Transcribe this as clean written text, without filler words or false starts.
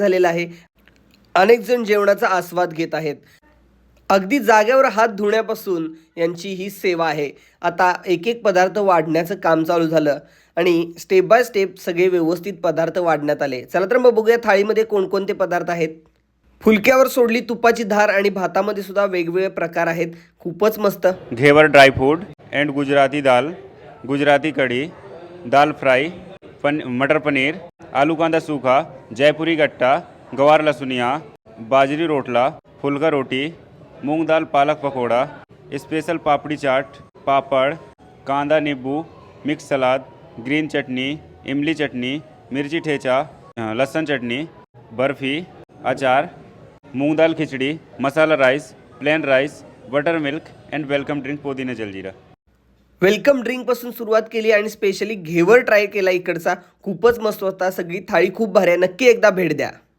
झालेला आहे। अनेक जण जेवणाचा आस्वाद घेत आहेत। अगदी जागेवर हात धुण्यापासून यांची ही सेवा आहे। आता एक एक पदार्थ वाढण्याचं काम चालू झालं आणि स्टेप बाय स्टेप सगळे व्यवस्थित पदार्थ वाढण्यात आले। चला तर मग बघूया थाळीमध्ये कोणकोणते पदार्थ आहेत। फुलक्यावर सोडली तुपाची धार आणि भातामध्ये सुद्धा वेगवेगळे प्रकार आहेत। खूपच मस्त। घेवर ड्राई फ्रूट एंड गुजराती दाल, गुजराती कढ़ी, दाल फ्राई, मटर पनीर, आलू कांदा सूखा, जयपुरी गट्टा, गवार लसुनिया, बाजरी रोटला, फुलका रोटी, मूंग दाल पालक पकोड़ा, स्पेशल पापड़ी चाट, पापड़, कांदा नींबू, मिक्स सलाद, ग्रीन चटनी, इमली चटनी, मिर्ची ठेचा, लहसुन chutney, barfi, achar, moong dal khichdi, masala rice, plain rice, buttermilk and welcome drink pudina jaljeera. Welcome drink पासून सुरुवात केली आणि स्पेशली घेवर ट्राय केला इकडचा। खूपच मस्त होता। सगळी थाळी खूप भारी आहे। नक्की एकदा भेट द्या।